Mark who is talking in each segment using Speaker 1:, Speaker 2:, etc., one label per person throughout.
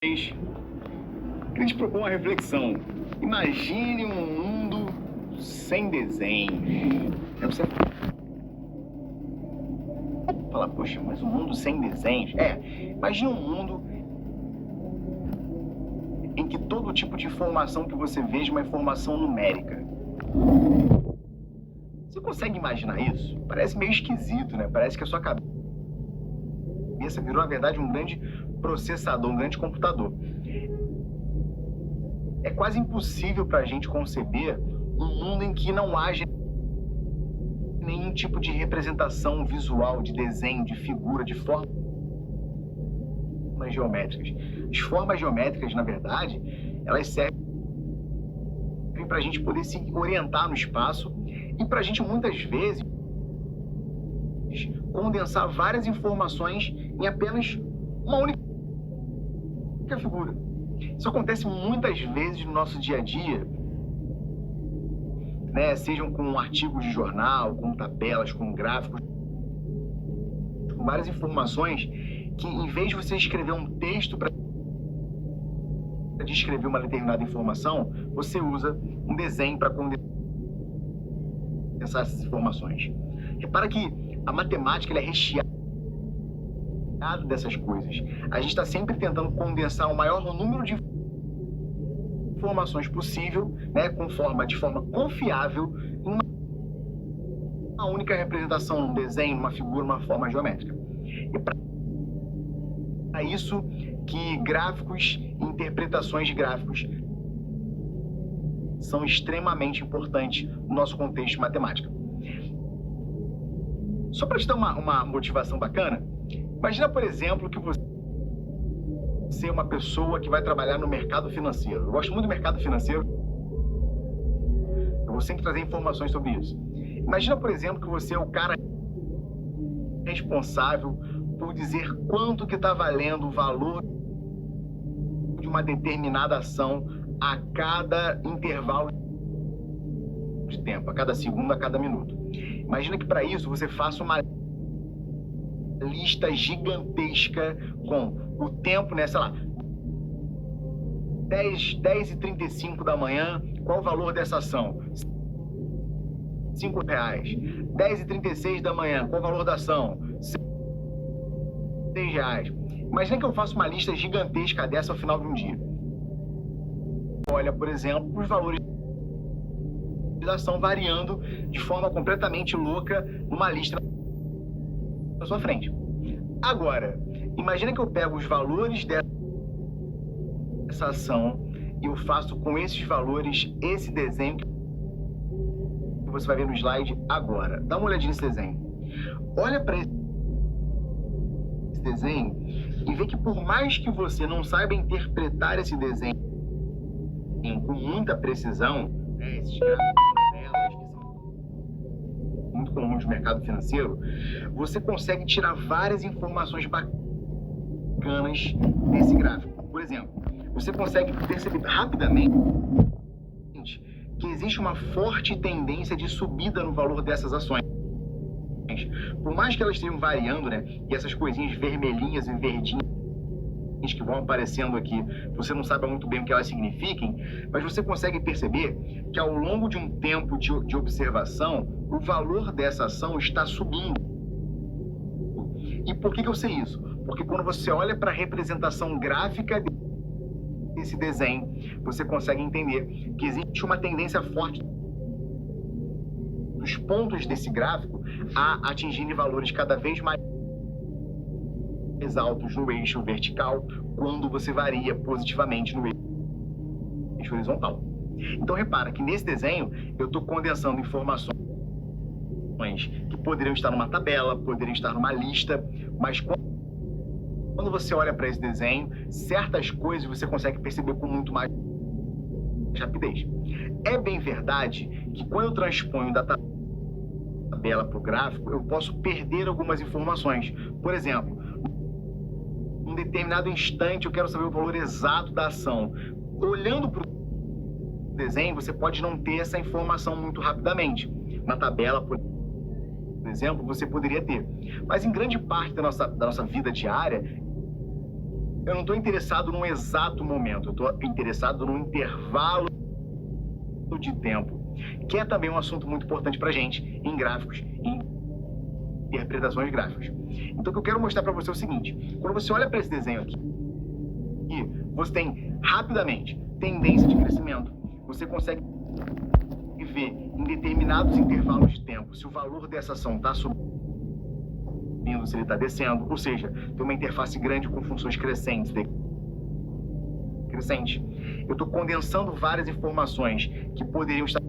Speaker 1: Queria te propor uma reflexão. Imagine um mundo sem desenho. Aí você fala, poxa, mas um mundo sem desenhos? Imagine um mundo em que todo tipo de informação que você veja é uma informação numérica. Você consegue imaginar isso? Parece meio esquisito, né? Parece que a sua cabeça virou, na verdade, um grande processador, um grande computador. É quase impossível para a gente conceber um mundo em que não haja nenhum tipo de representação visual, de desenho, de figura, de formas geométricas. As formas geométricas, na verdade, elas servem para a gente poder se orientar no espaço e para a gente, muitas vezes, condensar várias informações em apenas uma única figura. Isso acontece muitas vezes no nosso dia a dia, né? Sejam com artigos de jornal, com tabelas, com gráficos, com várias informações que, em vez de você escrever um texto para descrever uma determinada informação, você usa um desenho para condensar essas informações. Repara que a matemática ela é recheada dessas coisas. A gente está sempre tentando condensar o maior número de informações possível, né, de forma confiável, em uma única representação, um desenho, uma figura, uma forma geométrica. E para isso que gráficos e interpretações de gráficos são extremamente importantes no nosso contexto de matemática. Só para te dar uma motivação bacana, imagina, por exemplo, que você é uma pessoa que vai trabalhar no mercado financeiro. Eu gosto muito do mercado financeiro. Eu vou sempre trazer informações sobre isso. Imagina, por exemplo, que você é o cara responsável por dizer quanto que está valendo o valor de uma determinada ação a cada intervalo de tempo, a cada segundo, a cada minuto. Imagina que para isso você faça uma lista gigantesca com o tempo, né, sei lá, 10h35 da manhã, qual o valor dessa ação? R$5. 10h36 da manhã, qual o valor da ação? R$6. Imagina que eu faço uma lista gigantesca dessa ao final de um dia. Olha, por exemplo, os valores da ação variando de forma completamente louca numa lista na sua frente. Agora, imagina que eu pego os valores dessa ação e eu faço com esses valores esse desenho que você vai ver no slide agora. Dá uma olhadinha nesse desenho. Olha para esse desenho e vê que por mais que você não saiba interpretar esse desenho com muita precisão, né, esses gráficos, tabelas, que são muito comuns no mercado financeiro, você consegue tirar várias informações bacanas desse gráfico. Por exemplo, você consegue perceber rapidamente que existe uma forte tendência de subida no valor dessas ações. Por mais que elas estejam variando, né, e essas coisinhas vermelhinhas e verdinhas que vão aparecendo aqui, você não sabe muito bem o que elas signifiquem, mas você consegue perceber que ao longo de um tempo de observação, o valor dessa ação está subindo. E por que eu sei isso? Porque quando você olha para a representação gráfica desse desenho, você consegue entender que existe uma tendência forte dos pontos desse gráfico a atingirem valores cada vez mais altos no eixo vertical, quando você varia positivamente no eixo horizontal. Então repara que nesse desenho eu estou condensando informações que poderiam estar numa tabela, poderiam estar numa lista, mas quando você olha para esse desenho, certas coisas você consegue perceber com muito mais rapidez. É bem verdade que quando eu transponho da tabela para o gráfico, eu posso perder algumas informações. Por exemplo, em um determinado instante eu quero saber o valor exato da ação. Olhando para o desenho, você pode não ter essa informação muito rapidamente. Na tabela, por exemplo, você poderia ter. Mas em grande parte da nossa vida diária, eu não estou interessado num exato momento, eu estou interessado num intervalo de tempo, que é também um assunto muito importante para a gente em gráficos, em interpretações gráficas. Então, o que eu quero mostrar para você é o seguinte: quando você olha para esse desenho aqui, você tem rapidamente tendência de crescimento, você consegue ver em determinados intervalos de tempo se o valor dessa ação está subindo, se ele está descendo, ou seja, tem uma interface grande com funções crescentes, decrescente. Eu estou condensando várias informações que poderiam estar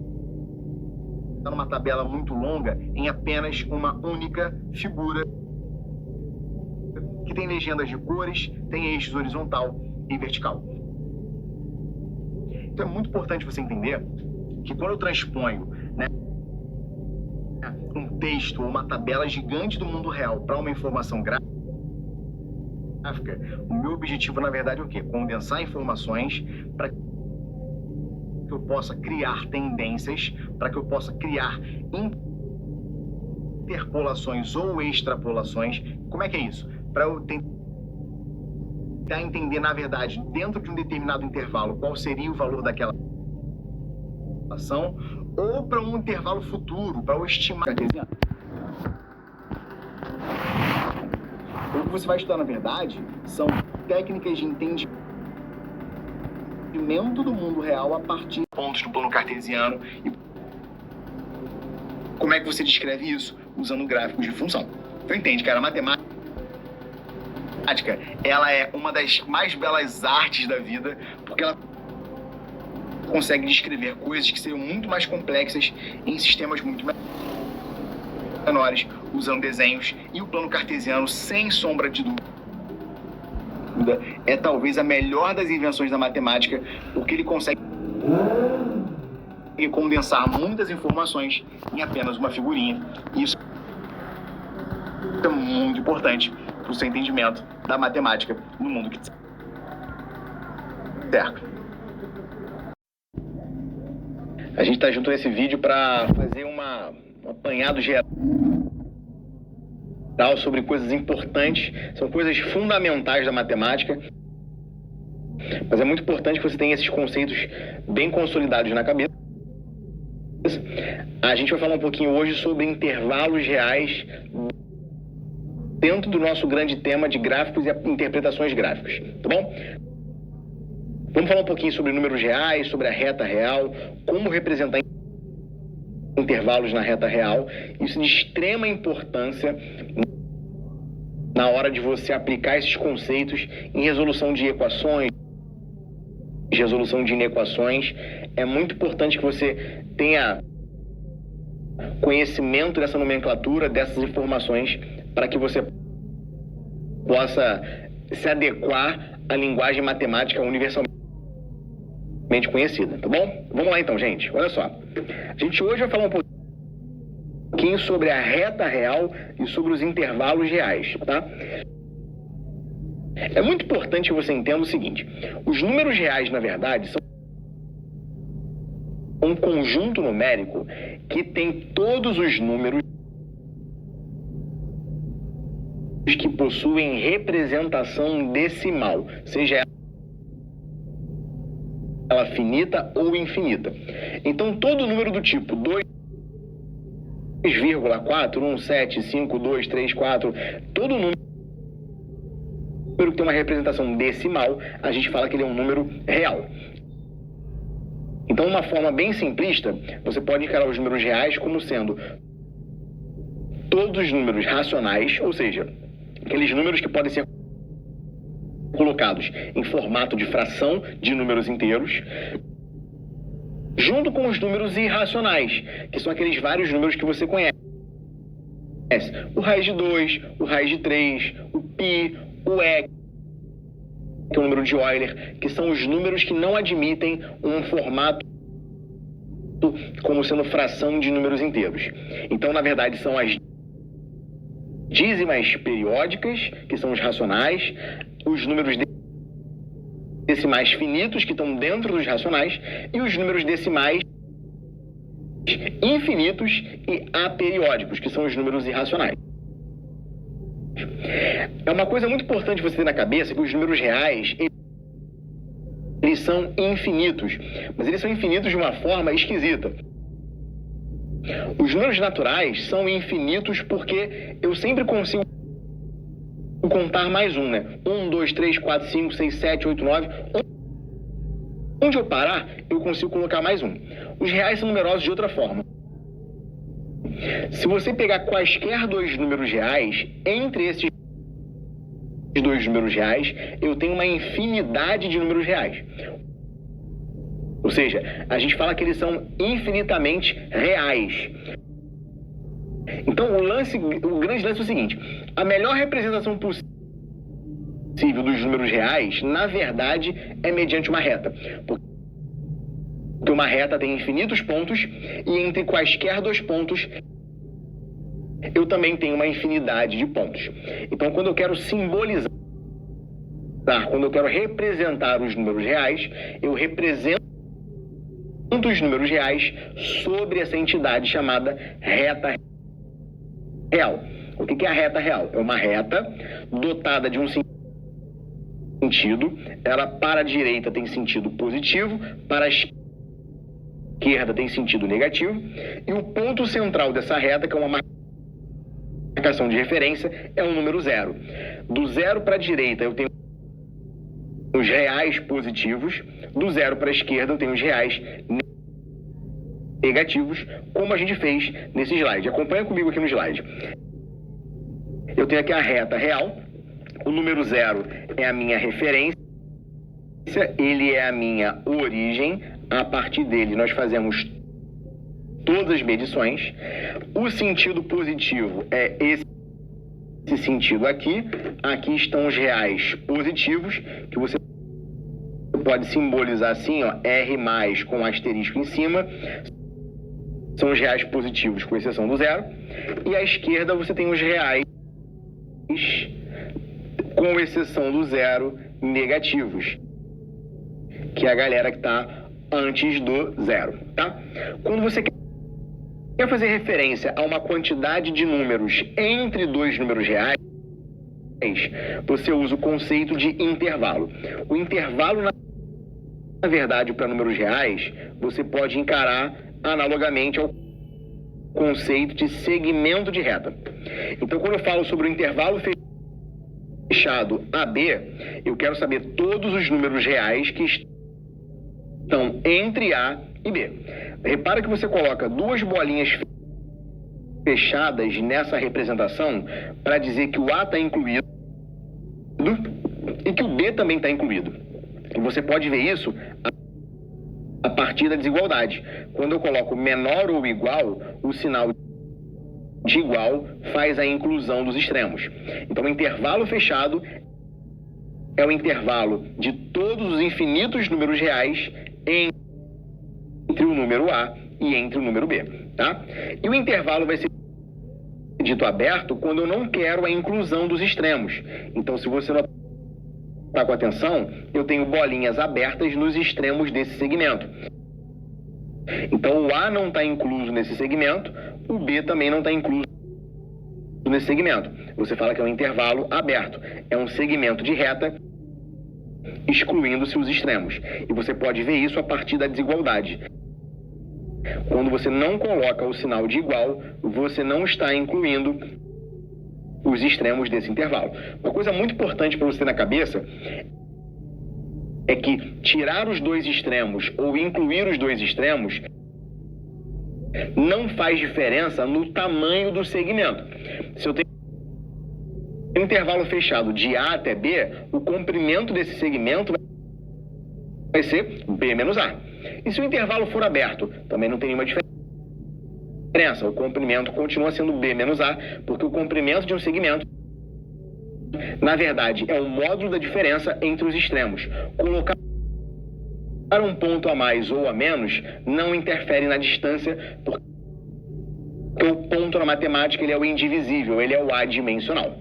Speaker 1: numa tabela muito longa em apenas uma única figura que tem legendas de cores, tem eixos horizontal e vertical. Então é muito importante você entender que quando eu transponho, né, um texto ou uma tabela gigante do mundo real para uma informação gráfica, o meu objetivo, na verdade, é o quê? Condensar informações para que eu possa criar tendências, para que eu possa criar interpolações ou extrapolações. Como é que é isso? Para eu tentar entender, na verdade, dentro de um determinado intervalo, qual seria o valor daquela ação, ou para um intervalo futuro, para eu estimar. O que você vai estudar, na verdade, são técnicas de entendimento do mundo real a partir de pontos do plano cartesiano. E como é que você descreve isso? Usando gráficos de função. Então entende, cara, a matemática, ela é uma das mais belas artes da vida, porque ela consegue descrever coisas que seriam muito mais complexas em sistemas muito menores, usando desenhos. E o plano cartesiano, sem sombra de dúvida, é talvez a melhor das invenções da matemática, porque ele consegue condensar muitas informações em apenas uma figurinha. E isso é muito importante para o seu entendimento da matemática no mundo que certo. A gente está junto nesse vídeo para fazer um apanhado geral sobre coisas importantes, são coisas fundamentais da matemática, mas é muito importante que você tenha esses conceitos bem consolidados na cabeça. A gente vai falar um pouquinho hoje sobre intervalos reais dentro do nosso grande tema de gráficos e interpretações gráficas, tá bom? Vamos falar um pouquinho sobre números reais, sobre a reta real, como representar intervalos na reta real. Isso de extrema importância na hora de você aplicar esses conceitos em resolução de equações, resolução de inequações. É muito importante que você tenha conhecimento dessa nomenclatura, dessas informações, para que você possa se adequar à linguagem matemática universalmente conhecida, tá bom? Vamos lá então, gente. Olha só. A gente hoje vai falar um pouquinho sobre a reta real e sobre os intervalos reais, tá? É muito importante que você entenda o seguinte: os números reais, na verdade, são um conjunto numérico que tem todos os números que possuem representação decimal, seja ela finita ou infinita. Então, todo número do tipo 2,4175234, todo número que tem uma representação decimal, a gente fala que ele é um número real. Então, uma forma bem simplista, você pode encarar os números reais como sendo todos os números racionais, ou seja, aqueles números que podem ser colocados em formato de fração de números inteiros, junto com os números irracionais, que são aqueles vários números que você conhece. O raiz de 2, o raiz de 3, o π, o e, que é o número de Euler, que são os números que não admitem um formato como sendo fração de números inteiros. Então, na verdade, são as dízimas periódicas, que são os racionais, os números decimais finitos, que estão dentro dos racionais, e os números decimais infinitos e aperiódicos, que são os números irracionais. É uma coisa muito importante você ter na cabeça que os números reais, eles são infinitos, mas eles são infinitos de uma forma esquisita. Os números naturais são infinitos porque eu sempre consigo contar mais um, né? 1, 2, 3, 4, 5, 6, 7, 8, 9. Onde eu parar, eu consigo colocar mais um. Os reais são numerosos de outra forma. Se você pegar quaisquer dois números reais, entre esses dois números reais, eu tenho uma infinidade de números reais. Ou seja, a gente fala que eles são infinitamente reais. Então, o grande lance é o seguinte: a melhor representação possível dos números reais, na verdade, é mediante uma reta. Porque uma reta tem infinitos pontos e entre quaisquer dois pontos eu também tenho uma infinidade de pontos. Então, quando eu quero simbolizar, quando eu quero representar os números reais, eu represento os números reais sobre essa entidade chamada reta real. O que é a reta real? É uma reta dotada de um sentido. Ela para a direita tem sentido positivo, para a esquerda tem sentido negativo, e o ponto central dessa reta, que é uma marcação de referência, é o número 0. Do 0 para a direita eu tenho os reais positivos, do 0 para a esquerda eu tenho os reais negativos, como a gente fez nesse slide. Acompanha comigo aqui no slide. Eu tenho aqui a reta real, o número 0 é a minha referência, ele é a minha origem, a partir dele nós fazemos todas as medições. O sentido positivo é esse sentido aqui. Aqui estão os reais positivos, que você pode simbolizar assim, ó, R+ com asterisco em cima. São os reais positivos, com exceção do 0. E à esquerda você tem os reais, com exceção do 0, negativos, que é a galera que está antes do 0, tá? Quando você quer fazer referência a uma quantidade de números entre dois números reais, você usa o conceito de intervalo. O intervalo, na verdade, para números reais, você pode encarar analogamente ao conceito de segmento de reta. Então, quando eu falo sobre o intervalo fechado AB, eu quero saber todos os números reais que estão entre A e B. Repara que você coloca duas bolinhas fechadas nessa representação para dizer que o A está incluído e que o B também está incluído. E você pode ver isso a partir da desigualdade. Quando eu coloco menor ou igual, o sinal de igual faz a inclusão dos extremos. Então, o intervalo fechado é o intervalo de todos os infinitos números reais entre o número A e entre o número B, tá? E o intervalo vai ser dito aberto quando eu não quero a inclusão dos extremos. Então, se você notar com atenção, eu tenho bolinhas abertas nos extremos desse segmento. Então, o A não está incluso nesse segmento, o B também não está incluso nesse segmento. Você fala que é um intervalo aberto. É um segmento de reta excluindo-se os extremos. E você pode ver isso a partir da desigualdade. Quando você não coloca o sinal de igual, você não está incluindo os extremos desse intervalo. Uma coisa muito importante para você ter na cabeça é que tirar os dois extremos ou incluir os dois extremos não faz diferença no tamanho do segmento. Se eu tenho um intervalo fechado de A até B, o comprimento desse segmento vai ser B menos A. E se o intervalo for aberto, também não tem nenhuma diferença. O comprimento continua sendo B menos A, porque o comprimento de um segmento, na verdade, é o módulo da diferença entre os extremos. Colocar um ponto a mais ou a menos não interfere na distância, porque o ponto na matemática ele é o indivisível, ele é o adimensional.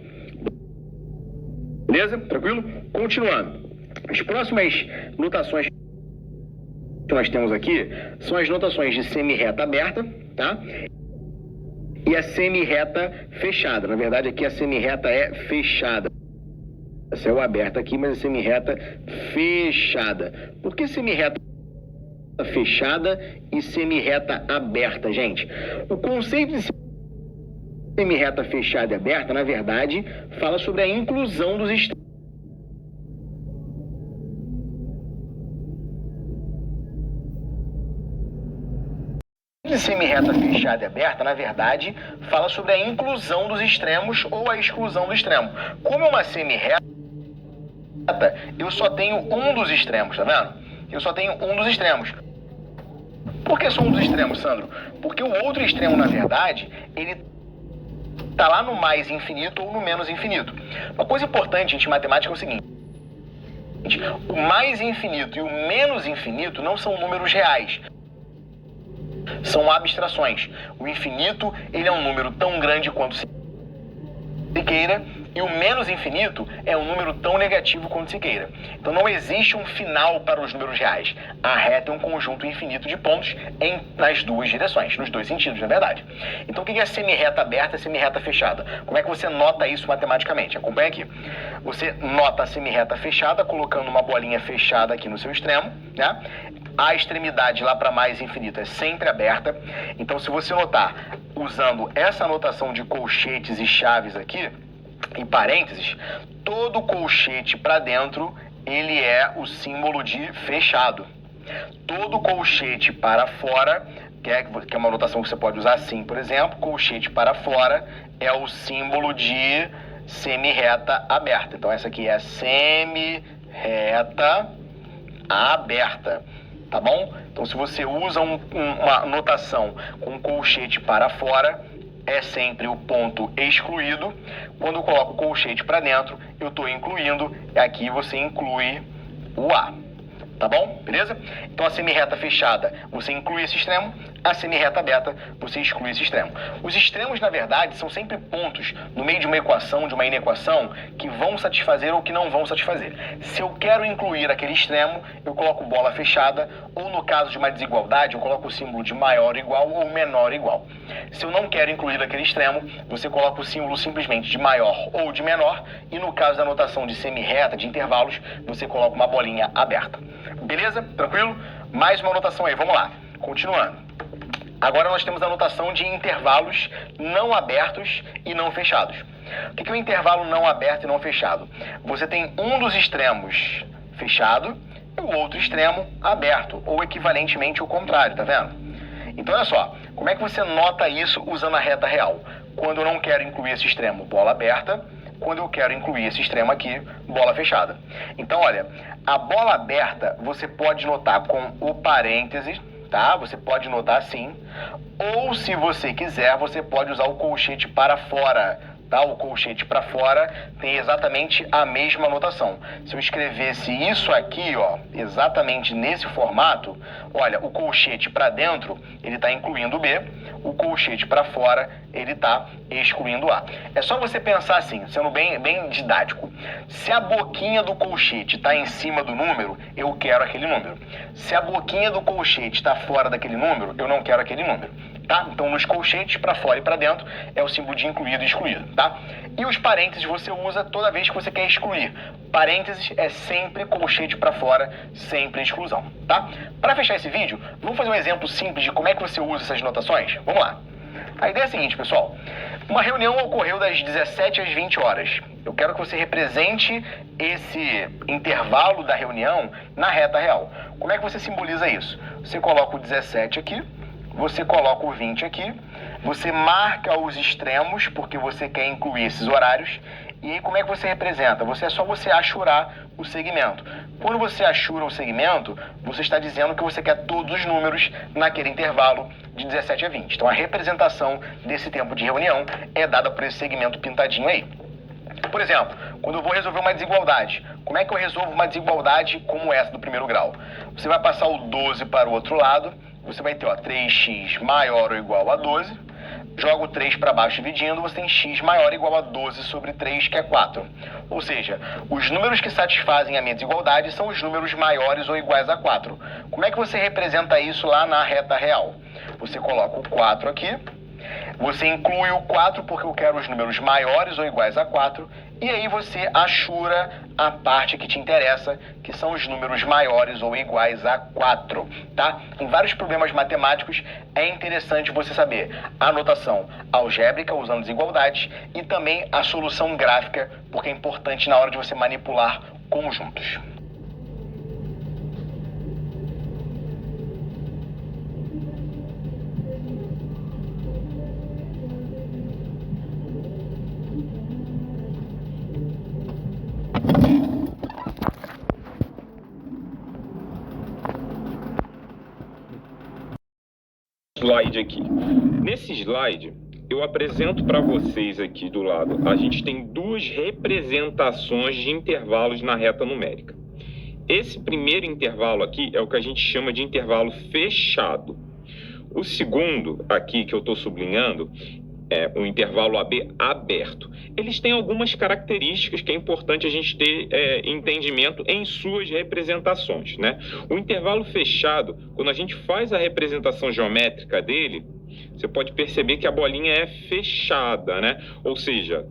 Speaker 1: Beleza? Tranquilo? Continuando. As próximas notações que nós temos aqui são as notações de semirreta aberta, tá? E a semirreta fechada. Na verdade, aqui a semirreta é fechada. céu aberta aqui, mas é semirreta fechada. Por que semirreta fechada e semirreta aberta, gente? O conceito de semirreta fechada e aberta, na verdade, fala sobre a inclusão dos extremos. De semirreta fechada e aberta, na verdade, fala sobre a inclusão dos extremos ou a exclusão do extremo. Como é uma semirreta, eu só tenho um dos extremos, tá vendo? Eu só tenho um dos extremos. Por que só um dos extremos, Sandro? Porque o outro extremo, na verdade, ele tá lá no mais infinito ou no menos infinito. Uma coisa importante, gente, em matemática é o seguinte: o mais infinito e o menos infinito não são números reais. São abstrações. O infinito, ele é um número tão grande quanto se queira, e o menos infinito é um número tão negativo quanto se queira. Então não existe um final para os números reais. A reta é um conjunto infinito de pontos nas duas direções, nos dois sentidos, na verdade. Então o que é semirreta aberta e semirreta fechada? Como é que você nota isso matematicamente? Acompanha aqui. Você nota a semirreta fechada colocando uma bolinha fechada aqui no seu extremo, né? A extremidade lá para mais infinito é sempre aberta. Então, se você notar, usando essa notação de colchetes e chaves aqui, em parênteses, todo colchete para dentro, ele é o símbolo de fechado. Todo colchete para fora, que é uma notação que você pode usar assim, por exemplo, colchete para fora é o símbolo de semirreta aberta. Então, essa aqui é a semirreta aberta. Tá bom? Então, se você usa uma notação com colchete para fora, é sempre o ponto excluído. Quando eu coloco o colchete para dentro, eu estou incluindo. Aqui você inclui o A. Tá bom? Beleza? Então, a semirreta fechada, você inclui esse extremo. A semirreta aberta, você exclui esse extremo. Os extremos, na verdade, são sempre pontos no meio de uma equação, de uma inequação, que vão satisfazer ou que não vão satisfazer. Se eu quero incluir aquele extremo, eu coloco bola fechada, ou no caso de uma desigualdade, eu coloco o símbolo de maior igual ou menor igual. Se eu não quero incluir aquele extremo, você coloca o símbolo simplesmente de maior ou de menor, e no caso da notação de semirreta, de intervalos, você coloca uma bolinha aberta. Beleza? Tranquilo? Mais uma anotação aí, vamos lá. Continuando. Agora nós temos a notação de intervalos não abertos e não fechados. O que é um intervalo não aberto e não fechado? Você tem um dos extremos fechado e o outro extremo aberto, ou equivalentemente o contrário, tá vendo? Então olha só, como é que você nota isso usando a reta real? Quando eu não quero incluir esse extremo, bola aberta. Quando eu quero incluir esse extremo aqui, bola fechada. Então olha, a bola aberta você pode notar com o parênteses, tá? Você pode notar assim, ou se você quiser, você pode usar o colchete para fora, tá? O colchete para fora tem exatamente a mesma notação. Se eu escrevesse isso aqui, ó, exatamente nesse formato, olha, o colchete para dentro, ele está incluindo o B, o colchete para fora, ele está excluindo o A. É só você pensar assim, sendo bem didático. Se a boquinha do colchete está em cima do número, eu quero aquele número. Se a boquinha do colchete está fora daquele número, eu não quero aquele número. Tá? Então, nos colchetes, para fora e para dentro, é o símbolo de incluído e excluído. Tá? E os parênteses você usa toda vez que você quer excluir. Parênteses é sempre colchete para fora, sempre exclusão. Tá? Para fechar esse vídeo, vamos fazer um exemplo simples de como é que você usa essas notações? Vamos lá. A ideia é a seguinte, pessoal. Uma reunião ocorreu das 17 às 20 horas. Eu quero que você represente esse intervalo da reunião na reta real. Como é que você simboliza isso? Você coloca o 17 aqui, você coloca o 20 aqui, você marca os extremos, porque você quer incluir esses horários, e aí como é que você representa? É só você achurar o segmento. Quando você achura o segmento, você está dizendo que você quer todos os números naquele intervalo de 17 a 20. Então a representação desse tempo de reunião é dada por esse segmento pintadinho aí. Por exemplo, quando eu vou resolver uma desigualdade, como é que eu resolvo uma desigualdade como essa do primeiro grau? Você vai passar o 12 para o outro lado, você vai ter 3x maior ou igual a 12, joga o 3 para baixo dividindo, você tem x maior ou igual a 12 sobre 3, que é 4. Ou seja, os números que satisfazem a minha desigualdade são os números maiores ou iguais a 4. Como é que você representa isso lá na reta real? Você coloca o 4 aqui, você inclui o 4 porque eu quero os números maiores ou iguais a 4, E aí você achura a parte que te interessa, que são os números maiores ou iguais a 4, tá? Em vários problemas matemáticos é interessante você saber a notação algébrica usando desigualdades e também a solução gráfica, porque é importante na hora de você manipular conjuntos.
Speaker 2: Slide aqui. Nesse slide, eu apresento para vocês aqui do lado, a gente tem duas representações de intervalos na reta numérica. Esse primeiro intervalo aqui é o que a gente chama de intervalo fechado. O segundo aqui que eu estou sublinhando é o intervalo AB aberto. Eles têm algumas características que é importante a gente ter entendimento em suas representações, né? O intervalo fechado, quando a gente faz a representação geométrica dele, você pode perceber que a bolinha é fechada, né? Ou seja,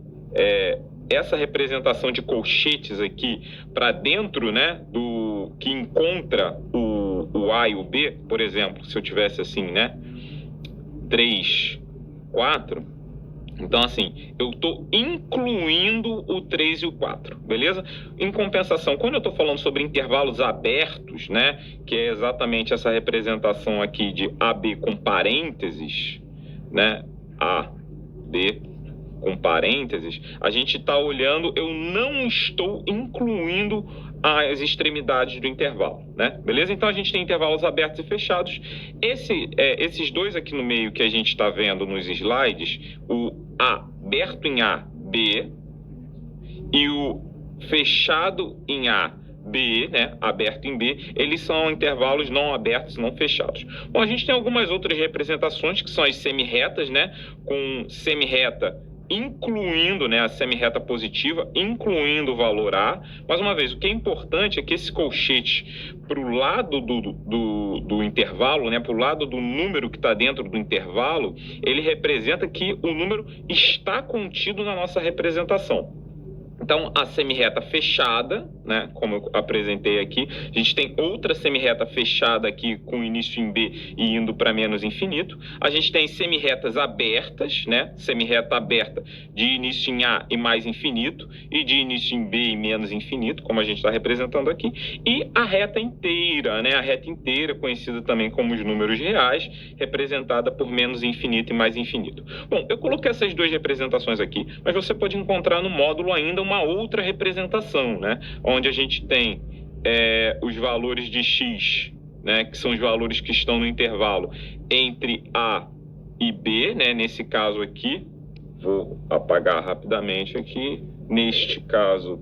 Speaker 2: essa representação de colchetes aqui para dentro, né, do que encontra o A e o B, por exemplo, se eu tivesse assim, né, 3, 4, então assim, eu estou incluindo o 3 e o 4, beleza? Em compensação, quando eu estou falando sobre intervalos abertos, né, que é exatamente essa representação aqui de AB com parênteses, né, A, B com parênteses, a gente está olhando, eu não estou incluindo as extremidades do intervalo, né? Beleza? Então a gente tem intervalos abertos e fechados. Esses dois aqui no meio que a gente está vendo nos slides, o aberto em A, B, e o fechado em A, B, né, aberto em B, eles são intervalos não abertos, não fechados. Bom, a gente tem algumas outras representações que são as semirretas, né, com semirreta incluindo, né, a semirreta positiva, incluindo o valor A. Mais uma vez, o que é importante é que esse colchete para o lado do intervalo, né, para o lado do número que está dentro do intervalo, ele representa que o número está contido na nossa representação. Então, a semirreta fechada, né, como eu apresentei aqui, a gente tem outra semirreta fechada aqui com início em B e indo para menos infinito. A gente tem semirretas abertas, né, semirreta aberta de início em A e mais infinito, e de início em B e menos infinito, como a gente está representando aqui. E a reta inteira, né, a reta inteira, conhecida também como os números reais, representada por menos infinito e mais infinito. Bom, eu coloquei essas duas representações aqui, mas você pode encontrar no módulo ainda uma outra representação, né, onde a gente tem os valores de x, né, que são os valores que estão no intervalo entre A e B, né, nesse caso aqui, vou apagar rapidamente aqui, neste caso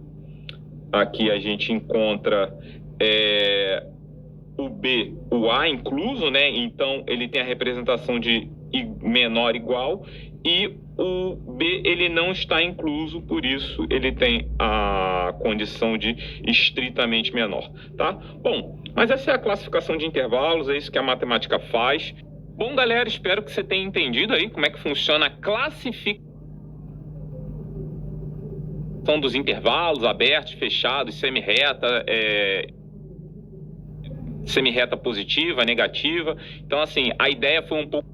Speaker 2: aqui a gente encontra o B, o A incluso, né, então ele tem a representação de menor igual, e o B ele não está incluso, por isso ele tem a condição de estritamente menor, tá? Bom, mas essa é a classificação de intervalos, é isso que a matemática faz. Bom, galera, espero que você tenha entendido aí como é que funciona a classificação dos intervalos abertos, fechados, semirreta, semirreta positiva, negativa. Então, assim, a ideia foi um pouco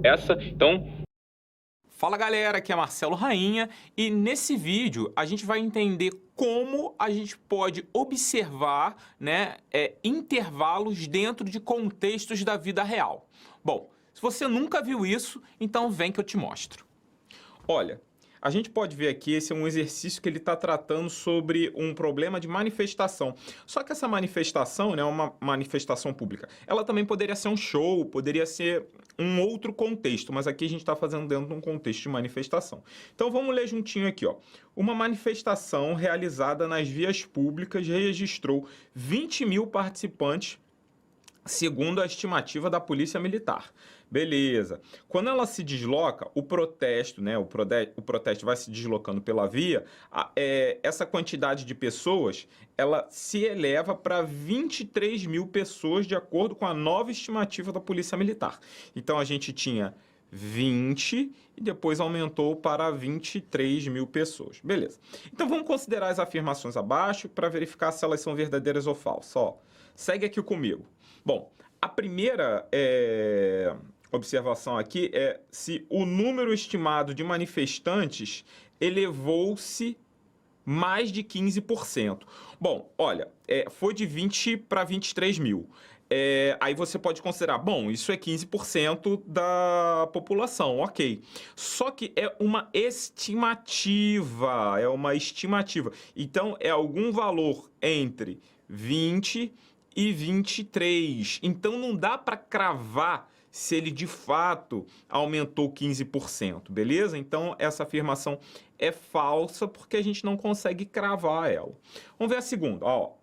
Speaker 2: essa. Então,
Speaker 3: fala galera, aqui é Marcelo Rainha e nesse vídeo a gente vai entender como a gente pode observar, né, intervalos dentro de contextos da vida real. Bom, se você nunca viu isso, então vem que eu te mostro. Olha, a gente pode ver aqui, esse é um exercício que ele está tratando sobre um problema de manifestação. Só que essa manifestação, né, é uma manifestação pública. Ela também poderia ser um show, poderia ser um outro contexto, mas aqui a gente está fazendo dentro de um contexto de manifestação. Então vamos ler juntinho aqui, ó. Uma manifestação realizada nas vias públicas registrou 20 mil participantes, segundo a estimativa da Polícia Militar. Beleza. Quando ela se desloca, o protesto, né, o protesto vai se deslocando pela via, essa quantidade de pessoas, ela se eleva para 23 mil pessoas, de acordo com a nova estimativa da Polícia Militar. Então, a gente tinha 20 e depois aumentou para 23 mil pessoas. Beleza. Então vamos considerar as afirmações abaixo para verificar se elas são verdadeiras ou falsas. Ó, segue aqui comigo. Bom, a primeira observação aqui é se o número estimado de manifestantes elevou-se mais de 15%. Bom, olha, foi de 20 para 23 mil. Aí você pode considerar, bom, isso é 15% da população, ok. Só que é uma estimativa, Então, é algum valor entre 20 e 23. Então, não dá para cravar se ele de fato aumentou 15%, beleza? Então, essa afirmação é falsa porque a gente não consegue cravar ela. Vamos ver a segunda, ó.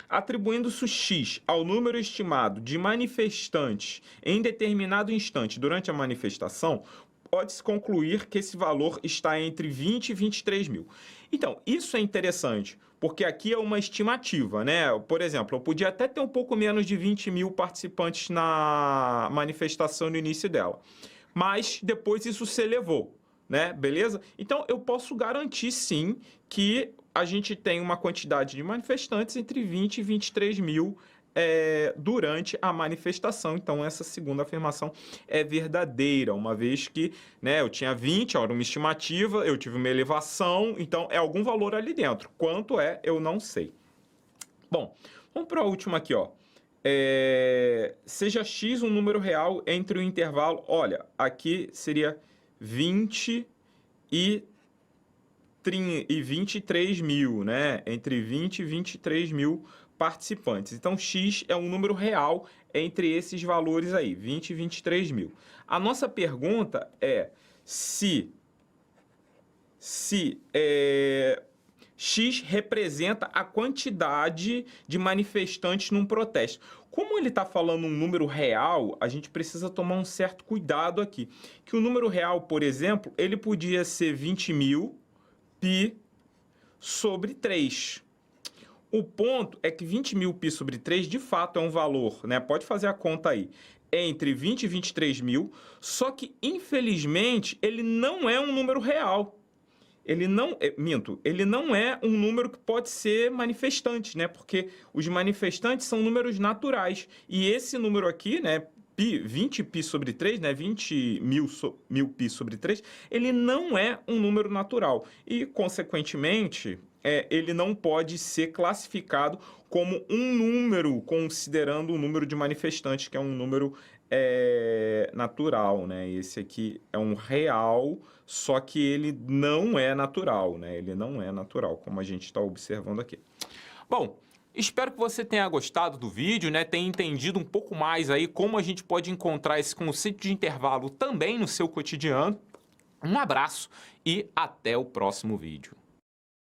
Speaker 3: Atribuindo-se X ao número estimado de manifestantes em determinado instante durante a manifestação, pode-se concluir que esse valor está entre 20 e 23 mil. Então, isso é interessante, porque aqui é uma estimativa, né? Por exemplo, eu podia até ter um pouco menos de 20 mil participantes na manifestação no início dela, mas depois isso se elevou, né? Beleza? Então, eu posso garantir, sim, que a gente tem uma quantidade de manifestantes entre 20 e 23 mil durante a manifestação. Então, essa segunda afirmação é verdadeira, uma vez que, né, eu tinha 20, era uma estimativa, eu tive uma elevação, então é algum valor ali dentro. Quanto é, eu não sei. Bom, vamos para a última aqui, ó. Seja X um número real entre o intervalo, olha, aqui seria 20 e 23 mil, né? Entre 20 e 23 mil participantes. Então, X é um número real entre esses valores aí, 20 e 23 mil. A nossa pergunta é se X representa a quantidade de manifestantes num protesto. Como ele está falando um número real, a gente precisa tomar um certo cuidado aqui. Que o número real, por exemplo, ele podia ser 20 mil π sobre 3. O ponto é que 20 mil π sobre 3, de fato, é um valor, né? Pode fazer a conta aí. É entre 20 e 23 mil, só que, infelizmente, ele não é um número real. Ele não é um número que pode ser manifestante, né? Porque os manifestantes são números naturais. E esse número aqui, né? 20 π sobre 3, né? 20 mil π sobre 3, ele não é um número natural. E, consequentemente, ele não pode ser classificado como um número, considerando o número de manifestantes, que é um número natural, né? Esse aqui é um real, só que ele não é natural, né? Ele não é natural, como a gente está observando aqui. Bom, espero que você tenha gostado do vídeo, né? Tenha entendido um pouco mais aí como a gente pode encontrar esse conceito de intervalo também no seu cotidiano. Um abraço e até o próximo vídeo.